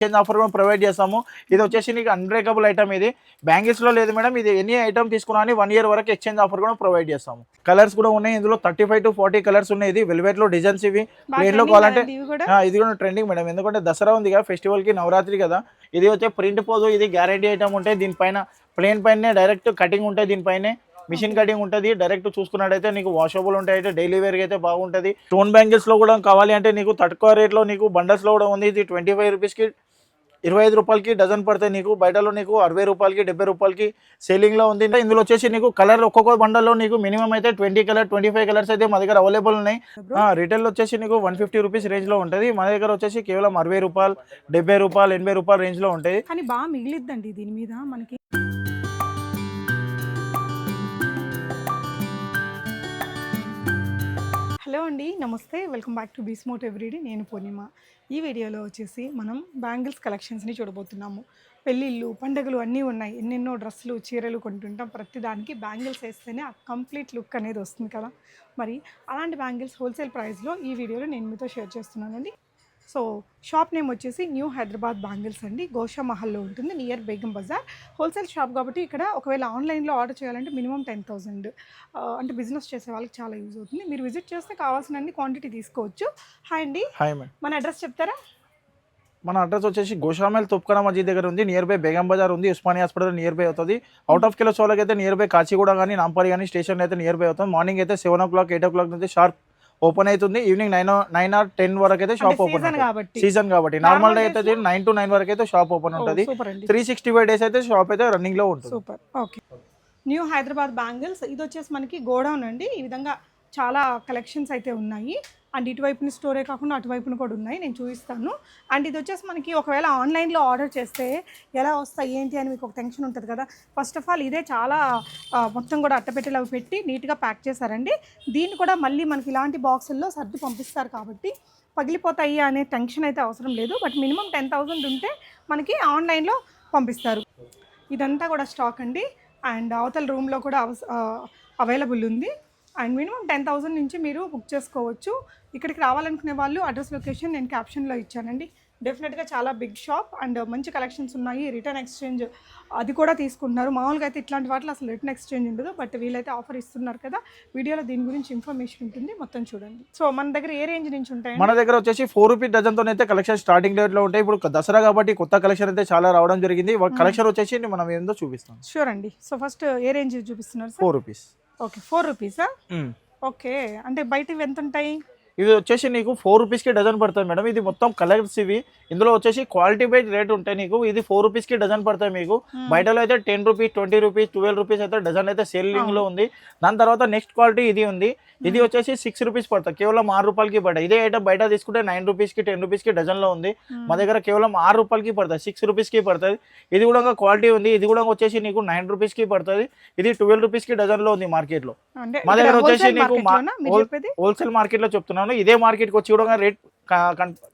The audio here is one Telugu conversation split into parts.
ఎక్స్చేంజ్ ఆఫర్ కూడా ప్రొవైడ్ చేస్తాము. ఇది వచ్చేసి నీకు అన్బ్రేకబుల్ ఐటమ్. ఇది బ్యాంగిల్స్ లో లేదు మేడం. ఇది ఎనీ ఐటమ్ తీసుకున్నా 1 year వరకు ఎక్స్చేంజ్ ఆఫర్ కూడా ప్రొవైడ్ చేస్తాము. కలర్స్ కూడా ఉన్నాయి ఇందులో 35 to 40 కలర్స్ ఉన్నాయి. ఇది వెల్వెట్ లో డిజైన్స్, ఇవి ప్లేన్ లో కావాలంటే ఇది కూడా ట్రెండింగ్ మేడం. ఎందుకంటే దసరా ఉంది కదా, ఫెస్టివల్ కి, నవరాత్రి కదా. ఇది వచ్చే ప్రింట్ పోదు, ఇది గ్యారంటీ ఐటమ్ ఉంటాయి. దీనిపైన ప్లేన్ పైన డైరెక్ట్ కటింగ్ ఉంటాయి. దీనిపైన మిషన్ కటింగ్ ఉంటుంది. డైరెక్ట్ చూసుకున్నట్టయితే నీకు వాషబుల్ ఉంటాయి. అయితే డైలీ వేర్ అయితే బాగుంటుంది. స్టోన్ బ్యాంగిల్స్ లో కూడా కావాలి అంటే నీకు తక్కువ రేట్ లో నీకు బండల్స్ లో కూడా ఉంది. ఇది 25 రూపీస్కి 25 రూపాయలకి డజన్ పడతాయి. నీకు బయటలో నీకు 60 రూపాయలకి 70 రూపాయలకి సేలింగ్ లో ఉంది. ఇందులో వచ్చేసి నీకు కలర్ ఒక్కొక్క బండల్లో నీకు మినిమం అయితే 20 కలర్ 25 కలర్స్ అయితే మా దగ్గర అవైలబుల్ ఉన్నాయి. రిటైల్ వచ్చేసి నీకు 150 రూపీస్ రేంజ్ లో ఉంటుంది. మన దగ్గర వచ్చేసి కేవలం 60 రూపాయలు 70 రూపాయలు 80 రూపాయలు రేంజ్ లో ఉంటాయి. కానీ బాగా మిగిలిద్దండి దీని మీద మనకి. హలో అండి, నమస్తే, వెల్కమ్ బ్యాక్ టు బీస్మోట్ ఎవ్రీడే. నేను పూర్ణిమ. ఈ వీడియోలో వచ్చేసి మనం బ్యాంగిల్స్ కలెక్షన్స్ని చూడబోతున్నాము. పెళ్ళిళ్ళు, పండుగలు అన్నీ ఉన్నాయి. ఎన్నెన్నో డ్రెస్సులు, చీరలు కొంటుంటాం. ప్రతిదానికి బ్యాంగిల్స్ వేస్తేనే ఆ కంప్లీట్ లుక్ అనేది వస్తుంది కదా. మరి అలాంటి బ్యాంగిల్స్ హోల్సేల్ ప్రైస్లో ఈ వీడియోలో నేను మీతో షేర్ చేస్తున్నానండి. సో షాప్ నేమ్ వచ్చేసి న్యూ హైదరాబాద్ బ్యాంగిల్స్ అండి. గోషా మహల్లో ఉంటుంది, near Begum Bazaar. Wholesale shop కాబట్టి ఇక్కడ ఒకవేళ ఆన్లైన్లో ఆర్డర్ చేయాలంటే మినిమం 10,000 అంటే బిజినెస్ చేసే వాళ్ళకి చాలా యూజ్ అవుతుంది. మీరు విజిట్ చేస్తే కావాల్సిన క్వాంటిటీ తీసుకోవచ్చు. హాయ్ అండి, మన అడ్రస్ చెప్తారా? మన అడ్రస్ వచ్చేసి గోషామల్ తొప్కన మస్జిద్ దగ్గర ఉంది. నియర్ బై బేగం బజార్ ఉంది. ఉస్మానియా హాస్పిటల్ నియర్ బై అవుతుంది. అవుట్ ఆఫ్ కిలో చోలకి అయితే నియర్ బై కాచిగూడ కానీ నాంపల్లి కానీ స్టేషన్ అయితే నియర్ బై అవుతుంది. మార్నింగ్ అయితే 7 o'clock 8 o'clock నుంచి షార్ప్ ఓపెన్ అవుతుంది. ఈవినింగ్ 9 or 10 వరకు అయితే షాప్ ఓపెన్ ఉంటుంది. సీజన్ కాబట్టి నార్మల్ డే అయితే 9 to 9 వరకు అయితే షాప్ ఓపెన్ ఉంటుంది. 365 days అయితే షాప్ అయితే రన్నింగ్ లో ఉంటుంది. Super. Okay, new Hyderabad bangles. ఇది వచ్చేసి మనకి గోడౌన్ అండి. ఈ విధంగా చాలా కలెక్షన్స్ అయితే ఉన్నాయి. అండ్ ఇటువైపుని స్టోరే కాకుండా అటువైపున కూడా ఉన్నాయి, నేను చూపిస్తాను. అండ్ ఇది వచ్చేసి మనకి ఒకవేళ ఆన్లైన్లో ఆర్డర్ చేస్తే ఎలా వస్తాయి ఏంటి అని మీకు ఒక టెన్షన్ ఉంటుంది కదా. ఫస్ట్ ఆఫ్ ఆల్ ఇదే చాలా మొత్తం కూడా అట్టపెట్టెలు అవి పెట్టి నీట్గా ప్యాక్ చేశారండి. దీన్ని కూడా మళ్ళీ మనకి ఇలాంటి బాక్సుల్లో సర్ది పంపిస్తారు కాబట్టి పగిలిపోతాయి అనే టెన్షన్ అయితే అవసరం లేదు. బట్ మినిమం 10,000 ఉంటే మనకి ఆన్లైన్లో పంపిస్తారు. ఇదంతా కూడా స్టాక్ అండి. అండ్ అవతల రూమ్లో కూడా అవైలబుల్ ఉంది. అండ్ మినిమం 10,000 నుంచి మీరు బుక్ చేసుకోవచ్చు. ఇక్కడికి రావాలనుకునే వాళ్ళు అడ్రస్ లొకేషన్ నేను క్యాప్షన్లో ఇచ్చానండి. డెఫినెట్గా చాలా బిగ్ షాప్ అండ్ మంచి కలెక్షన్స్ ఉన్నాయి. రిటర్న్ ఎక్స్చేంజ్ అది కూడా తీసుకుంటున్నారు. మామూలుగా అయితే ఇట్లాంటి వాటిలో అసలు రిటర్న్ ఎక్స్చేంజ్ ఉండదు. బట్ వీళ్ళైతే ఆఫర్ ఇస్తున్నారు కదా. వీడియోలో దీని గురించి ఇన్ఫర్మేషన్ ఉంటుంది, మొత్తం చూడండి. సో మన దగ్గర ఏ రేంజ్ నుంచి ఉంటాయి? మన దగ్గర వచ్చేసి 4 రూపీస్ డజన్తో అయితే కలెక్షన్ స్టార్టింగ్ రేట్ లో ఉంటాయి. ఇప్పుడు దసరా కాబట్టి కొత్త కలెక్షన్ అయితే చాలా రావడం జరిగింది. కలెక్షన్ వచ్చేసి మనం ఏందో చూపిస్తాం. షూర్ అండి. సో ఫస్ట్ ఏ రేంజ్ చూపిస్తున్నారు? 4 రూపీస్. ఓకే, 4 రూపీసా? ఓకే, అంటే బయట ఎంత ఉంటాయి? ఇది వచ్చేసి నీకు 4 రూపీస్కి డజన్ పడుతుంది మేడం. ఇది మొత్తం కలర్స్ ఇవి. ఇందులో వచ్చేసి క్వాలిటీ బై రేట్ ఉంటాయి. నీకు ఇది 4 రూపీస్కి డజన్ పడతాయి. మీకు బయటలో అయితే 10 రూపీస్ 20 రూపీస్ 12 రూపీస్ అయితే డజన్ అయితే సేలింగ్ లో ఉంది. దాని తర్వాత నెక్స్ట్ క్వాలిటీ ఇది ఉంది. ఇది వచ్చేసి 6 రూపీస్ పడుతుంది. కేవలం 6 రూపాయలకి పడతాయి. ఇదే ఐటమ్ బయట తీసుకుంటే 9 రూపీస్కి 10 రూపీస్కి డజన్ లో ఉంది. మా దగ్గర కేవలం 6 రూపాయలకి పడుతుంది, 6 రూపీస్కి పడుతుంది. ఇది కూడా క్వాలిటీ ఉంది. ఇది కూడా వచ్చేసి నీకు 9 రూపీస్కి పడుతుంది. ఇది 12 రూపీస్కి డజన్ లో ఉంది మార్కెట్ లో. మా దగ్గర వచ్చేసి నీకు హోల్సేల్ మార్కెట్ లో చెప్తున్నాను. ఇదే మార్కెట్కి వచ్చి కూడా రేట్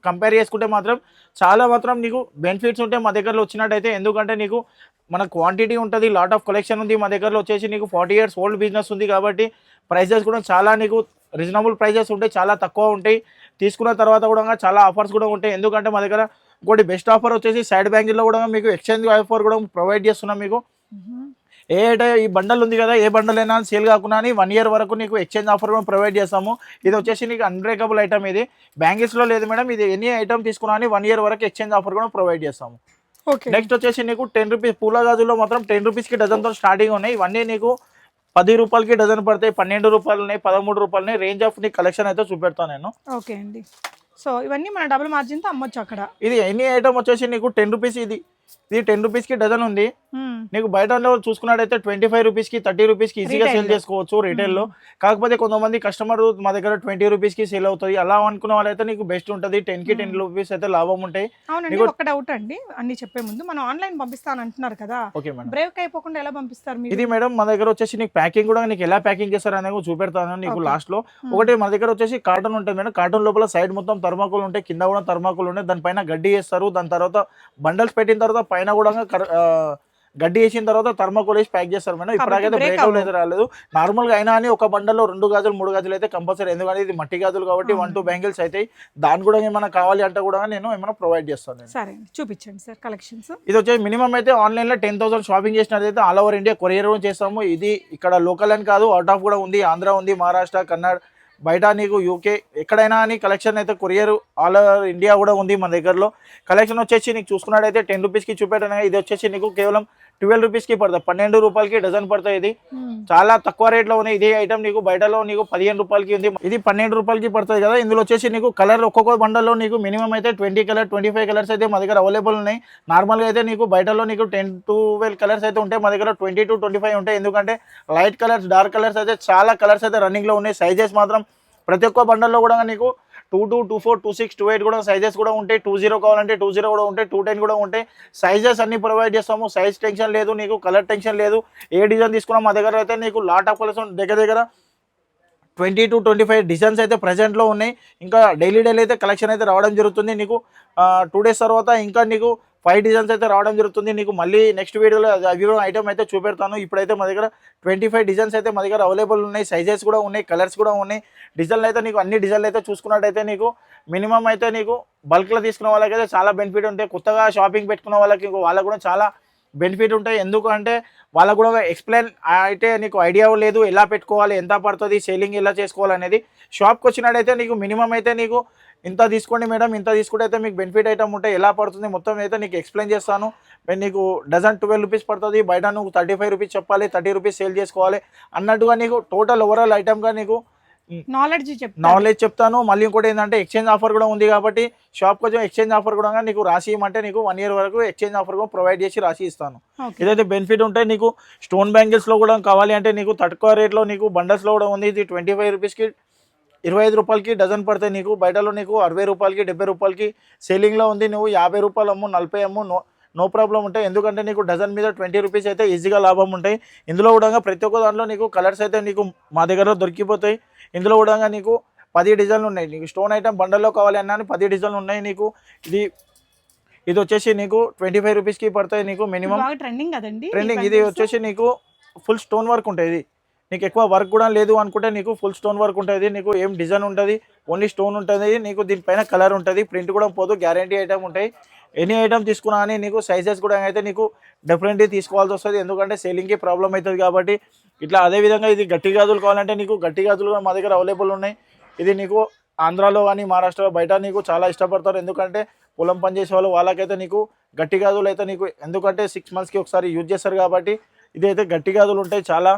కంపేర్ చేసుకుంటే మాత్రం చాలా మాత్రం నీకు బెనిఫిట్స్ ఉంటాయి మా దగ్గరలో వచ్చినట్టయితే. ఎందుకంటే నీకు మన క్వాంటిటీ ఉంటుంది, లాట్ ఆఫ్ కలెక్షన్ ఉంది. మా దగ్గరలో వచ్చేసి నీకు 40 years ఓల్డ్ బిజినెస్ ఉంది కాబట్టి ప్రైజెస్ కూడా చాలా నీకు రీజనబుల్ ప్రైజెస్ ఉంటాయి, చాలా తక్కువ ఉంటాయి. తీసుకున్న తర్వాత కూడా చాలా ఆఫర్స్ కూడా ఉంటాయి. ఎందుకంటే మా దగ్గర ఇంకోటి బెస్ట్ ఆఫర్ వచ్చేసి సైడ్ బ్యాంగిల్లో కూడా మీకు ఎక్స్చేంజ్ ఆఫర్ కూడా ప్రొవైడ్ చేస్తున్నాం. మీకు ఈ బండల్ ఉంది కదా, ఏ బండల్ అయినా సేల్ కాకుండా 1 year వరకు నీకు ఎక్స్చేంజ్ ఆఫర్ కూడా ప్రొవైడ్ చేస్తాము. ఇది వచ్చేసి నీకు అన్బ్రేకబుల్ ఐటమ్. ఇది బ్యాంగిల్స్ లో లేదు మేడం. ఇది ఎనీ ఐటమ్ తీసుకున్నా 1 year వరకు ఎక్స్చేంజ్ ఆఫర్ కూడా ప్రొవైడ్ చేస్తాము. నెక్స్ట్ వచ్చేసి నీకు 10 రూపీస్ పూల గాజుల్లో మాత్రం 10 రూపీస్కి డజన్తో స్టార్టింగ్ ఉన్నాయి. ఇవన్నీ నీకు 10 రూపాయలకి డజన్ పడతాయి, 12 రూపాయలు ఉన్నాయి, 13 రూపాయలు ఉన్నాయి. రేంజ్ ఆఫ్ నీ కలెక్షన్ అయితే చూపెడతాను నేను. ఓకే అండి. సో ఇవన్నీ మన డబుల్ మార్జిన్ తో అమ్మొచ్చు అక్కడ. ఇది ఎనీ ఐటమ్ వచ్చేసి నీకు 10 రూపీస్. ఇది 10 రూపీస్కి డజన్ ఉంది. నీకు బయట చూసుకున్నట్టయితే 25 రూపీస్కి 30 రూపీస్కి ఈజీగా సేల్ చేసుకోవచ్చు రిటైల్లో. కాకపోతే కొంతమంది కస్టమర్ మా దగ్గర 20 రూపీస్కి సేల్ అవుతుంది అలా అనుకున్న వాళ్ళైతే నీకు బెస్ట్ ఉంటుంది. 10కి 10 రూపీస్ అయితే లాభం ఉంటాయి. అవునండి, ఒక డౌట్ అండి అన్ని చెప్పే ముందు, మనం ఆన్లైన్ పంపిస్తాను అంటున్నారు కదా, బ్రేక్ అయిపోకుండా ఎలా పంపిస్తారు? ఇది మేడం మా దగ్గర వచ్చేసి నీకు ప్యాకింగ్ కూడా నీకు ఎలా ప్యాకింగ్ చేస్తారు అనేది చూపెడతాను నీకు లాస్ట్ లో. ఒకటి మన దగ్గర వచ్చేసి కార్టన్ ఉంటుంది మేడం. కార్టన్ లోపల సైడ్ మొత్తం థర్మాకోల్ ఉంటాయి, కింద కూడా థర్మాకోల్ ఉంటాయి. దానిపైన గడ్డి వేస్తారు. దాని తర్వాత బండల్స్ పెట్టిన తర్వాత పైన కూడా గడ్డి వేసిన తర్వాత థర్మాకోల్ వేసి ప్యాక్ చేస్తారు మేడం. ఇప్పటికైతే break బ్రేక్ అయితే రాలేదు. నార్మల్గా అయినా అని ఒక బండల్లో 2 గాజులు 3 గాజులు అయితే కంపల్సరీ, ఎందుకంటే ఇది మట్టి గాజులు కాబట్టి 1-2 బ్యాంగిల్స్ అవుతాయి. దాని కూడా ఏమైనా కావాలి అంటే కూడా నేను ఏమైనా ప్రొవైడ్ చేస్తాను. సరే అండి, చూపించండి సార్ కలెక్షన్స్. ఇది వచ్చేసి మినిమం అయితే ఆన్లైన్లో 10,000 షాపింగ్ చేసినట్లయితే ఆల్ ఓవర్ ఇండియా కొరియర్ చేస్తాము. ఇది ఇక్కడ లోకల్ అని కాదు, అవుట్ ఆఫ్ కూడా ఉంది. ఆంధ్ర ఉంది, మహారాష్ట్ర, కర్ణాటక, బయట నీకు యూకే ఎక్కడైనా అని కలెక్షన్ అయితే కొరియర్ ఆల్ ఓవర్ ఇండియా కూడా ఉంది మన దగ్గరలో. కలెక్షన్ వచ్చేసి నీకు చూసుకున్నట్టయితే 10 రూపీస్కి చూపెట్టాను. ఇది వచ్చేసి నీకు కేవలం 12 రూపీస్కి పడుతుంది, 12 రూపాయలకి డజన్ పడుతుంది. ఇది చాలా తక్కువ రేట్లో ఉంది. ఇదే ఐటమ్ నీకు బయటలో నీకు 15 రూపాయలకి ఉంది, ఇది 12 రూపాయలకి పడుతుంది కదా. ఇందులో వచ్చేసి నీకు కలర్ ఒక్కొక్క బండల్లో నీకు మినిమం అయితే 20 కలర్ 25 కలర్స్ అయితే మా దగ్గర అవైలబుల్ ఉన్నాయి. నార్మల్గా అయితే నీకు బయటలో నీకు 10-12 కలర్స్ అయితే ఉంటాయి, మా దగ్గర 20-25 ఉంటాయి. ఎందుకంటే లైట్ కలర్స్, డార్క్ కలర్స్ అయితే చాలా కలర్స్ అయితే రన్నింగ్లో ఉన్నాయి. సైజెస్ మాత్రం ప్రతి ఒక్క బండల్లో కూడా నీకు 22, 24, 26, 28 కూడా సైజెస్ కూడా ఉంటాయి. 20 కావాలంటే 20 కూడా ఉంటాయి, 210 కూడా ఉంటాయి. సైజెస్ అన్ని ప్రొవైడ్ చేస్తాము. సైజ్ టెన్షన్ లేదు, నీకు కలర్ టెన్షన్ లేదు. ఏ డిజైన్ తీసుకున్నా మా దగ్గర అయితే నీకు లాట్ ఆఫ్ కలర్స్ దగ్గర 20-25 డిజైన్స్ అయితే ప్రజెంట్లో ఉన్నాయి. ఇంకా డైలీ అయితే కలెక్షన్ అయితే రావడం జరుగుతుంది. నీకు 2 డేస్ తర్వాత ఇంకా నీకు 5 డిజైన్స్ అయితే రావడం జరుగుతుంది. నీకు మళ్ళీ నెక్స్ట్ వీడియోలో అవి ఐటమ్ అయితే చూపెడతాను. ఇప్పుడైతే మా దగ్గర 25 డిజైన్స్ అయితే మా దగ్గర అవైలబుల్ ఉన్నాయి. సైజెస్ కూడా ఉన్నాయి, కలర్స్ కూడా ఉన్నాయి. డిజైన్లు అయితే నీకు అన్ని డిజైన్లు అయితే చూసుకున్నట్టయితే నీకు మినిమం అయితే నీకు బల్క్లో తీసుకున్న వాళ్ళకైతే చాలా బెనిఫిట్ ఉంటాయి. కొత్తగా షాపింగ్ పెట్టుకున్న వాళ్ళకి వాళ్ళకు కూడా చాలా బెనిఫిట్ ఉంటాయి. ఎందుకంటే వాళ్ళకు కూడా ఎక్స్ప్లెయిన్ అయితే నీకు ఐడియా లేదు, ఎలా పెట్టుకోవాలి, ఎంత పడుతుంది, సేలింగ్ ఎలా చేసుకోవాలి అనేది. షాప్కి వచ్చినట్టయితే నీకు మినిమం అయితే నీకు ఇంత తీసుకోండి మేడం, ఇంత తీసుకుంటే అయితే మీకు బెనిఫిట్ ఐటమ్ ఉంటాయి, ఎలా పడుతుంది మొత్తం అయితే నీకు ఎక్స్ప్లెయిన్ చేస్తాను. నీకు డజన్ 12 రూపీస్ పడుతుంది, బయట నువ్వు 35 రూపీస్ చెప్పాలి, 30 రూపీస్ సేల్ చేసుకోవాలి అన్నట్టుగా నీకు టోటల్ ఓవరాల్ ఐటమ్గా నీకు నాలెడ్జ్ చెప్తాను. మళ్ళీ ఇంకోటి ఏంటంటే ఎక్స్చేంజ్ ఆఫర్ కూడా ఉంది కాబట్టి షాప్ కొంచెం ఎక్స్చేంజ్ ఆఫర్ కూడా నీకు రాసి ఇవ్వమంటే నీకు 1 year వరకు ఎక్స్చేంజ్ ఆఫర్ కూడా ప్రొవైడ్ చేసి రాసి ఇస్తాను. ఇదైతే బెనిఫిట్ ఉంటాయి. నీకు స్టోన్ బ్యాంగిల్స్లో కూడా కావాలి అంటే నీకు తక్కువ రేట్లో నీకు బండల్స్లో కూడా ఉంది. ఇది 25 రూపీస్కి 25 రూపాయలకి డజన్ పడతాయి. నీకు బయటలో నీకు 60 రూపాయలకి 70 రూపాయలకి సేలింగ్లో ఉంది. నువ్వు 50 రూపాయలు అమ్ము, 40 అమ్ము, నో ప్రాబ్లం ఉంటాయి. ఎందుకంటే నీకు డజన్ మీద 20 రూపీస్ అయితే ఈజీగా లాభం ఉంటాయి. ఇందులో కూడా ప్రతి ఒక్క దాంట్లో నీకు కలర్స్ అయితే నీకు మా దగ్గర దొరికిపోతాయి. ఇందులో కూడా నీకు 10 డిజైన్లు ఉన్నాయి. నీకు స్టోన్ ఐటమ్ బండల్లో కావాలి అన్నా 10 డిజైన్లు ఉన్నాయి. నీకు ఇది వచ్చేసి నీకు 25 రూపీస్కి పడతాయి. నీకు మినిమం ట్రెండింగ్. ఇది వచ్చేసి నీకు ఫుల్ స్టోన్ వర్క్ ఉంటుంది. ఇది నీకు ఎక్కువ వర్క్ కూడా లేదు అనుకుంటే నీకు ఫుల్ స్టోన్ వర్క్ ఉంటుంది. నీకు ఏం డిజైన్ ఉంటుంది, ఓన్లీ స్టోన్ ఉంటుంది. నీకు దీనిపైన కలర్ ఉంటుంది, ప్రింట్ కూడా పోదు, గ్యారంటీ ఐటమ్ ఉంటాయి. ఎనీ ఐటమ్ తీసుకున్నా అని నీకు సైజెస్ కూడా అయితే నీకు డిఫరెంట్గా తీసుకోవాల్సి వస్తుంది. ఎందుకంటే సేలింగ్కి ప్రాబ్లం అవుతుంది కాబట్టి ఇట్లా. అదేవిధంగా ఇది గట్టి గాజులు కావాలంటే నీకు గట్టి గాజులు కూడా మా దగ్గర అవైలబుల్ ఉన్నాయి. ఇది నీకు ఆంధ్రాలో కానీ మహారాష్ట్రలో బయట నీకు చాలా ఇష్టపడతారు. ఎందుకంటే పొలం పని చేసే వాళ్ళు వాళ్ళకైతే నీకు గట్టి గాజులు అయితే నీకు ఎందుకంటే 6 monthsకి ఒకసారి యూజ్ చేస్తారు కాబట్టి ఇది అయితే గట్టి గాజులు ఉంటాయి చాలా.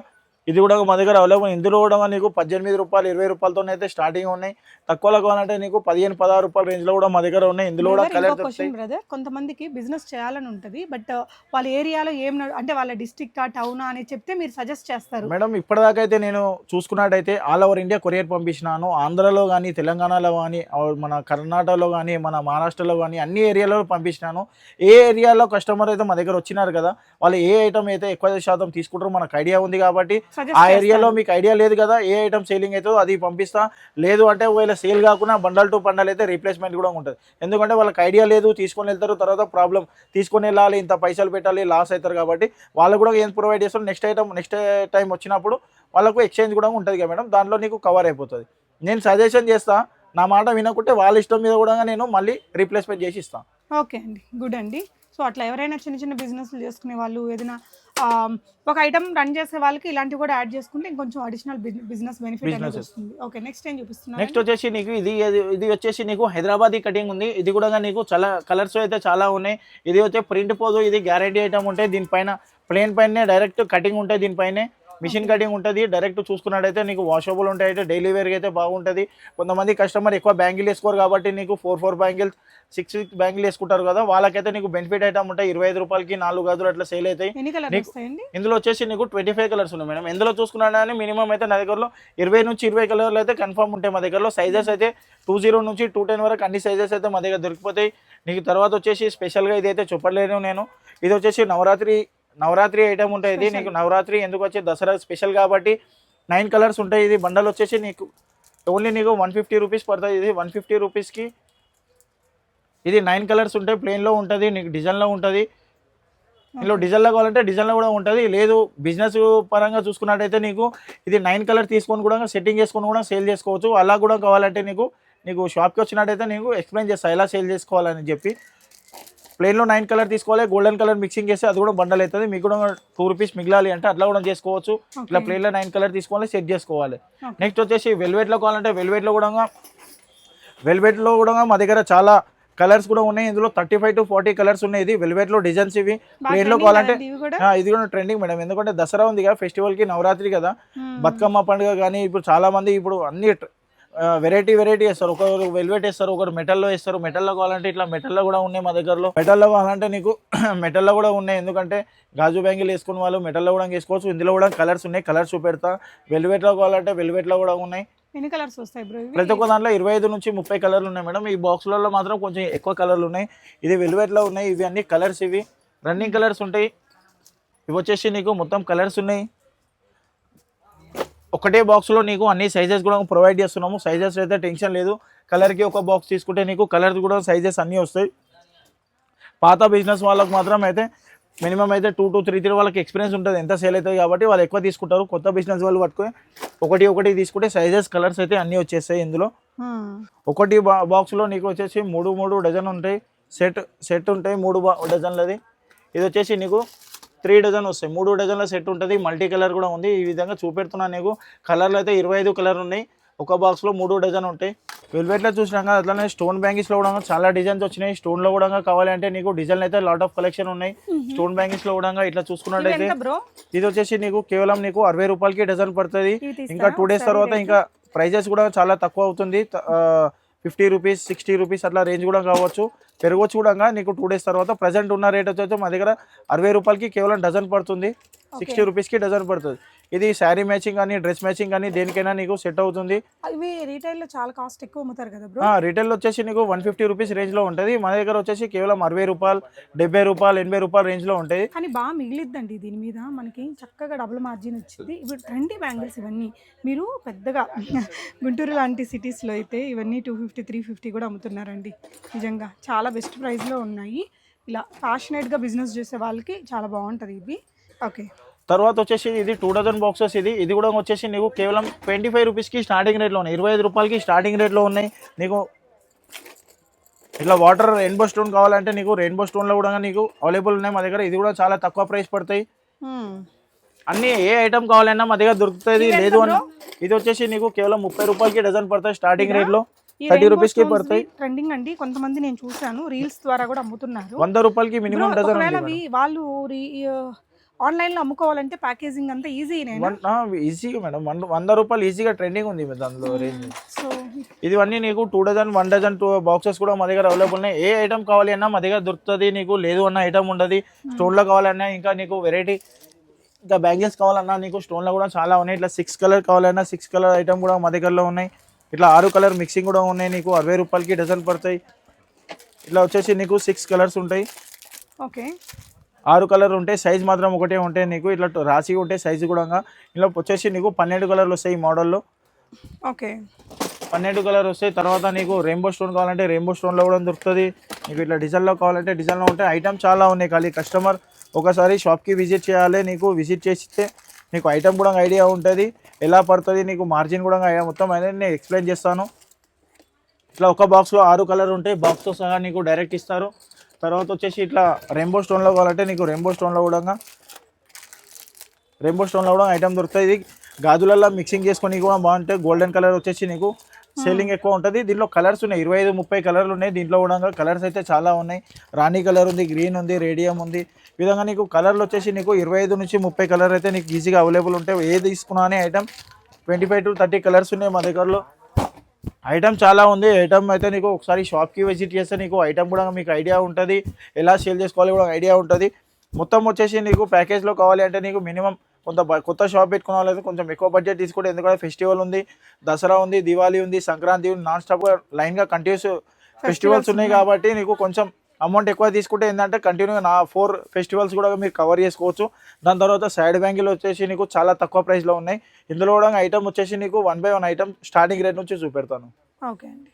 ఇది కూడా మా దగ్గర అవైలబుల్. ఇందులో కూడా నీకు 18 రూపాయలు 20 రూపాయలతో అయితే స్టార్టింగ్ ఉన్నాయి. తక్కువలో కావాలంటే నీకు 15-16 రూపాయల రేంజ్లో కూడా మా దగ్గర ఉన్నాయి. ఇందులో కూడా కలర్ బ్రదర్, కొంతమందికి బిజినెస్ చేయాలని ఉంటుంది, బట్ వాళ్ళ ఏరియాలో ఏం అంటే వాళ్ళ డిస్ట్రిక్ట్ టౌన్ అని చెప్తే మీరు సజెస్ట్ చేస్తారు మేడం. ఇప్పటిదాకా అయితే నేను చూసుకున్నట్టయితే ఆల్ ఓవర్ ఇండియా కొరియర్ పంపించినాను. ఆంధ్రలో కానీ, తెలంగాణలో కానీ, మన కర్ణాటకలో కానీ, మన మహారాష్ట్రలో కానీ అన్ని ఏరియాలో పంపించినాను. ఏ ఏరియాలో కస్టమర్ అయితే మా దగ్గర వచ్చినారు కదా, వాళ్ళు ఏ ఐటమ్ అయితే ఎక్కువ శాతం తీసుకుంటారో మనకు ఐడియా ఉంది కాబట్టి ఆ ఏరియాలో మీకు ఐడియా లేదు కదా ఏ ఐటమ్ సేలింగ్ అవుతుందో అది పంపిస్తా. లేదు అంటే ఒకవేళ సేల్ కాకుండా బండల్ టు బండల్ అయితే రీప్లేస్మెంట్ కూడా ఉంటుంది. ఎందుకంటే వాళ్ళకి ఐడియా లేదు, తీసుకొని వెళ్తారు, తర్వాత ప్రాబ్లం, తీసుకొని వెళ్ళాలి, ఇంత పైసలు పెట్టాలి, లాస్ అవుతారు కాబట్టి వాళ్ళకు కూడా ఏం ప్రొవైడ్ చేస్తారు, నెక్స్ట్ టైం వచ్చినప్పుడు వాళ్ళకు ఎక్స్చేంజ్ కూడా ఉంటుంది కదా మేడం, దాంట్లో నీకు కవర్ అయిపోతుంది. నేను సజెషన్ చేస్తా, నా మాట వినకుంటే వాళ్ళ ఇష్టం మీద కూడా నేను మళ్ళీ రీప్లేస్మెంట్ చేసి ఇస్తాను. ఓకే అండి, గుడ్ అండి. సో అట్లా ఎవరైనా చిన్న చిన్న బిజినెస్లు చేసుకునే వాళ్ళు, ఏదైనా ఒక ఐటమ్ రన్ చేసే వాళ్ళకి ఇలాంటివి కూడా యాడ్ చేసుకుంటే ఇంకొంచెం అడిషనల్ బిజినెస్ బెనిఫిట్ అనేది వస్తుంది. ఓకే, నెక్స్ట్ ఏం చూపిస్తున్నారు? నెక్స్ట్ వచ్చేసి నీకు ఇది వచ్చేసి నీకు హైదరాబాదీ కటింగ్ ఉంది. ఇది కూడా నీకు చాలా కలర్స్ అయితే చాలా ఉన్నాయి. ఇది వచ్చే ప్రింట్ పోదు, ఇది గ్యారంటీ ఐటమ్ ఉంటాయి. దీనిపైన ప్లేన్ పైన డైరెక్ట్ కటింగ్ ఉంటాయి, దీనిపైనే మిషన్ కటింగ్ ఉంటుంది. డైరెక్ట్ చూసుకున్నట్టయితే నీకు వాషబుల్ ఉంటాయి, అయితే డైలీ వేర్గా అయితే బాగుంటుంది. కొంతమంది కస్టమర్ ఎక్కువ బ్యాంగిల్ వేసుకోరు కాబట్టి నీకు 4 బ్యాంగిల్స్ 6 బ్యాంగిల్ వేసుకుంటారు కదా, వాళ్ళకైతే నీకు బెనిఫిట్ ఐటమ్ ఉంటాయి. 25 రూపాయలకి 4 గాజులు అట్లా సేల్ అవుతాయి. ఇందులో వచ్చేసి నీకు 25 కలర్స్ ఉన్నాయి మేడం. ఎందులో చూసుకున్నా మినిమం అయితే నా దగ్గరలో 20 నుంచి 20 కలర్లు అయితే కన్ఫర్మ్ ఉంటాయి మా దగ్గరలో. సైజెస్ అయితే 20 నుంచి 210 వరకు అన్ని సైజెస్ అయితే మా దగ్గర దొరికిపోతాయి. నీకు తర్వాత వచ్చేసి స్పెషల్గా ఇది అయితే చెప్పలేను నేను. ఇది వచ్చేసి నవరాత్రి ఐటమ్ ఉంటుంది. ఇది నీకు నవరాత్రి ఎందుకు వచ్చి దసరా స్పెషల్ కాబట్టి 9 కలర్స్ ఉంటాయి. ఇది బండల్ వచ్చేసి నీకు ఓన్లీ నీకు 150 రూపీస్ పడుతుంది. ఇది 150 రూపీస్కి ఇది 9 కలర్స్ ఉంటాయి. ప్లెయిన్లో ఉంటుంది, నీకు డిజైన్లో ఉంటుంది. ఇందులో డిజైన్లో కావాలంటే డిజైన్లో కూడా ఉంటుంది. లేదు బిజినెస్ పరంగా చూసుకున్నట్టయితే నీకు ఇది 9 కలర్ తీసుకొని కూడా సెట్టింగ్ చేసుకొని కూడా సేల్ చేసుకోవచ్చు. అలా కూడా కావాలంటే నీకు షాప్కి వచ్చినట్టయితే నీకు ఎక్స్ప్లెయిన్ చేస్తా ఎలా సేల్ చేసుకోవాలని చెప్పి. ప్లెయిన్లో 9 కలర్ తీసుకోవాలి, గోల్డెన్ కలర్ మిక్సింగ్ చేస్తే అది కూడా బండల్ అవుతుంది. మీకు కూడా 2 రూపీస్ మిగిలాలి అంటే అట్లా కూడా చేసుకోవచ్చు. ఇట్లా ప్లెయిన్లో 9 కలర్ తీసుకోవాలి, సెట్ చేసుకోవాలి. నెక్స్ట్ వచ్చేసి వెల్వెట్లో కావాలంటే వెల్వెట్లో కూడా మా దగ్గర చాలా కలర్స్ కూడా ఉన్నాయి. ఇందులో 35 to 40 కలర్స్ ఉన్నాయి. ఇది వెల్వెట్లో డిజైన్స్ ఇవి. ప్లెయిన్లో కావాలంటే ఇది కూడా ట్రెండింగ్ మేడం, ఎందుకంటే దసరా ఉంది కదా, ఫెస్టివల్కి నవరాత్రి కదా, బతుకమ్మ పండుగ కానీ ఇప్పుడు చాలా మంది ఇప్పుడు అన్ని వెరైటీ వేస్తారు. ఒకరు వెల్వెట్ వేస్తారు, ఒకరు మెటల్లో వేస్తారు. మెటల్లో కావాలంటే ఇట్లా మెటల్లో కూడా ఉన్నాయి మా దగ్గరలో. మెటల్లో కావాలంటే నీకు మెటల్లో కూడా ఉన్నాయి, ఎందుకంటే గాజు బ్యాంగిల్ వేసుకున్న వాళ్ళు మెటల్లో కూడా వేసుకోవచ్చు. ఇందులో కూడా కలర్స్ ఉన్నాయి, కలర్స్ చూపెడతా. వెల్వెట్లో కావాలంటే వెల్వెట్లో కూడా ఉన్నాయి. ఎన్ని కలర్స్ వస్తాయి బ్రో? ప్రతి ఒక్క దాంట్లో 25 నుంచి 30 కలర్లు ఉన్నాయి మేడం. ఈ బాక్స్లలో మాత్రం కొంచెం ఎక్కువ కలర్లు ఉన్నాయి. ఇది వెల్వెట్లో ఉన్నాయి. ఇవి అన్ని కలర్స్, ఇవి రన్నింగ్ కలర్స్ ఉంటాయి. ఇవి వచ్చేసి నీకు మొత్తం కలర్స్ ఉన్నాయి. ఒకటే బాక్స్లో నీకు అన్ని సైజెస్ కూడా ప్రొవైడ్ చేస్తున్నాము. సైజెస్ అయితే టెన్షన్ లేదు. కలర్కి ఒక బాక్స్ తీసుకుంటే నీకు కలర్ కూడా సైజెస్ అన్నీ వస్తాయి. పాత బిజినెస్ వాళ్ళకి మాత్రం అయితే మినిమం అయితే 2 to 3 వాళ్ళకి ఎక్స్పీరియన్స్ ఉంటుంది, ఎంత సేల్ అవుతుంది కాబట్టి వాళ్ళు ఎక్కువ తీసుకుంటారు. కొత్త బిజినెస్ వాళ్ళు పట్టుకొని ఒకటి తీసుకుంటే సైజెస్ కలర్స్ అయితే అన్నీ వచ్చేస్తాయి. ఇందులో ఒకటి బాక్స్లో నీకు వచ్చేసి 3 డజన్ ఉంటాయి. సెట్ ఉంటాయి 3 డజన్లది. ఇది వచ్చేసి నీకు 3 డజన్ వస్తాయి. 3 డజన్ల సెట్ ఉంటుంది. మల్టీ కలర్ కూడా ఉంది. ఈ విధంగా చూపెడుతున్నాను నీకు. కలర్లు అయితే 25 కలర్ ఉన్నాయి. ఒక బాక్స్లో 3 డజన్ ఉంటాయి. వెల్వెట్లో చూసినాక అట్లనే స్టోన్ బ్యాంగిల్స్లో కూడా చాలా డిజైన్స్ వచ్చినాయి. స్టోన్లో కూడా కావాలి అంటే నీకు డిజైన్లు అయితే లాట్ ఆఫ్ కలెక్షన్ ఉన్నాయి. స్టోన్ బ్యాంగిల్స్లో కూడా ఇట్లా చూసుకున్నట్టయితే ఇది వచ్చేసి నీకు కేవలం నీకు 60 రూపాయలకి డజన్ పడుతుంది. ఇంకా 2 days తర్వాత ఇంకా ప్రైజెస్ కూడా చాలా తక్కువ అవుతుంది. 50 రూపీస్ 60 రూపీస్ అట్లా రేంజ్ కూడా కావచ్చు, పెరగవచ్చు కూడా. నీకు 2 days తర్వాత ప్రజెంట్ ఉన్న రేట్ వచ్చేసి మా దగ్గర 60 రూపాయలకి కేవలం డజన్ పడుతుంది. 60 రూపీస్కి డజన్ పడుతుంది. ఇది శారీ మ్యాచింగ్ కానీ డ్రెస్ మ్యాచింగ్ కానీ దేనికైనా నీకు సెట్ అవుతుంది. ఇవి రీటైల్లో చాలా కాస్ట్ ఎక్కువ అమ్ముతారు కదా బ్రో? రీటైల్ వచ్చేసి నీకు 150 రూపీస్ రేంజ్లో ఉంటుంది. మా దగ్గర వచ్చేసి కేవలం 60 రూపాయలు 70 రూపాయలు 80 రూపాయల రేంజ్లో ఉంటాయి. కానీ బాగా మిగిలిద్దండి దీని మీద, మనకి చక్కగా డబుల్ మార్జిన్ వచ్చింది. ఇప్పుడు ట్రెండీ బ్యాంగిల్స్ ఇవన్నీ మీరు పెద్దగా గుంటూరు లాంటి సిటీస్లో అయితే ఇవన్నీ 250 350 కూడా అమ్ముతున్నారండి. నిజంగా చాలా బెస్ట్ ప్రైస్లో ఉన్నాయి. ఇలా ప్యాషనేట్గా బిజినెస్ చేసే వాళ్ళకి చాలా బాగుంటుంది ఇవి. ఓకే, తర్వాత వచ్చేసి ఇది 2 డజన్ బాక్సెస్. ఇది కూడా వచ్చేసి నీకు కేవలం 25 రూపీస్కి స్టార్టింగ్ రేట్లో ఉన్నాయి. 25 రూపాయలకి స్టార్టింగ్ రేట్లో ఉన్నాయి. నీకు ఇట్లా వాటర్ రెయిన్బో స్టోన్ కావాలంటే నీకు రెయిన్బో స్టోన్లో కూడా నీకు అవైలబుల్ ఉన్నాయి మా దగ్గర. ఇది కూడా చాలా తక్కువ ప్రైస్ పడతాయి. అన్ని ఏ ఐటమ్ కావాలన్నా మా దగ్గర దొరుకుతుంది. లేదు అని ఇది వచ్చేసి నీకు కేవలం 30 రూపాయలకి డజన్ పడతాయి స్టార్టింగ్ రేట్లో. 30 రూపీస్కి పడతాయి. ట్రెండింగ్ అండి, కొంతమంది నేను చూసాను రీల్స్ ద్వారా కూడా అమ్ముతున్నారు. 100 రూపాయలకి మినిమం డజన్. వాళ్ళు ఆన్లైన్లో అమ్ముకోవాలంటే ప్యాకేజింగ్ అంతా ఈజీగా మేడం. 100 రూపాయలు ఈజీగా ట్రెండింగ్ ఉంది దానిలో రేంజ్. ఇవన్నీ నీకు 2 డజన్ 1 డజన్ 2 బాక్సెస్ కూడా మా దగ్గర అవైలబుల్ ఉన్నాయి. ఏ ఐటమ్ కావాలి అన్నా మా దగ్గర దొరుకుతుంది. నీకు లేదు అన్న ఐటమ్ ఉండదు. స్టోన్లో కావాలన్నా ఇంకా నీకు వెరైటీ ఇంకా బ్యాంగిల్స్ కావాలన్నా నీకు స్టోన్లో కూడా చాలా ఉన్నాయి. ఇట్లా 6 కలర్ కావాలన్నా 6 కలర్ ఐటమ్ కూడా మా దగ్గరలో ఉన్నాయి. ఇట్లా 6 కలర్ మిక్సింగ్ కూడా ఉన్నాయి. నీకు 60 రూపాయలకి డజన్ పడతాయి. ఇట్లా వచ్చేసి నీకు 6 కలర్స్ ఉంటాయి. ఓకే, 6 కలర్ ఉంటాయి. సైజ్ మాత్రం ఒకటే ఉంటాయి. నీకు ఇట్లా రాసి ఉంటాయి సైజు కూడా. ఇలా వచ్చేసి నీకు 12 కలర్లు వస్తాయి ఈ మోడల్లో. ఓకే, 12 కలర్ వస్తాయి. తర్వాత నీకు రెయిన్బో స్టోన్ కావాలంటే రెయిన్బో స్టోన్లో కూడా దొరుకుతుంది. నీకు ఇట్లా డిజైన్లో కావాలంటే డిజైన్లో ఉంటాయి. ఐటమ్ చాలా ఉన్నాయి. ఖాళీ కస్టమర్ ఒకసారి షాప్కి విజిట్ చేయాలి. నీకు విజిట్ చేస్తే నీకు ఐటమ్ కూడా ఐడియా ఉంటుంది, ఎలా పడుతుంది నీకు మార్జిన్ కూడా మొత్తం అనేది నేను ఎక్స్ప్లెయిన్ చేస్తాను. ఇట్లా ఒక బాక్స్లో 6 కలర్ ఉంటాయి. బాక్స్తో సహా నీకు డైరెక్ట్ ఇస్తారు. తర్వాత వచ్చేసి ఇట్లా రెయిన్బో స్టోన్లో కావాలంటే నీకు రెయిన్బో స్టోన్లో కూడా ఐటమ్ దొరుకుతాయి. ఇది గాజులలో మిక్సింగ్ చేసుకొని కూడా బాగుంటాయి. గోల్డెన్ కలర్ వచ్చేసి నీకు సేలింగ్ ఎక్కువ ఉంటుంది. దీంట్లో కలర్స్ ఉన్నాయి, 25-30 కలర్లు ఉన్నాయి. దీంట్లో కూడా కలర్స్ అయితే చాలా ఉన్నాయి. రాణి కలర్ ఉంది, గ్రీన్ ఉంది, రేడియం ఉంది. ఈ విధంగా నీకు కలర్లు వచ్చేసి నీకు 25 నుంచి 30 కలర్ అయితే నీకు ఈజీగా అవైలబుల్ ఉంటాయి. ఏది తీసుకున్నా అనే ఐటమ్ 25 to 30 కలర్స్ ఉన్నాయి మా దగ్గరలో. ఐటమ్ చాలా ఉంది. ఐటమ్ అయితే నీకు ఒకసారి షాప్కి విజిట్ చేస్తే నీకు ఐటమ్ కూడా మీకు ఐడియా ఉంటుంది, ఎలా సేల్ చేసుకోవాలి కూడా ఐడియా ఉంటుంది. మొత్తం వచ్చేసి నీకు ప్యాకేజ్లో కావాలి అంటే నీకు మినిమం కొత్త షాప్ పెట్టుకున్న వాళ్ళైతే కొంచెం ఎక్కువ బడ్జెట్ తీసుకుంటే, ఎందుకంటే ఫెస్టివల్ ఉంది, దసరా ఉంది, దివాళీ ఉంది, సంక్రాంతి ఉంది, నాన్ స్టాప్గా లైన్గా కంటిన్యూస్ ఫెస్టివల్స్ ఉన్నాయి కాబట్టి నీకు కొంచెం అమౌంట్ ఎక్కువ తీసుకుంటే ఏంటంటే కంటిన్యూగా 4 ఫెస్టివల్స్ కూడా మీరు కవర్ చేసుకోవచ్చు. దాని తర్వాత సైడ్ బ్యాంగిల్ వచ్చేసి నీకు చాలా తక్కువ ప్రైస్లో ఉన్నాయి. ఇందులో కూడా ఐటమ్ వచ్చేసి నీకు 1 by 1 ఐటమ్ స్టార్టింగ్ రేట్ నుంచి చూపెడతాను. ఓకే అండి.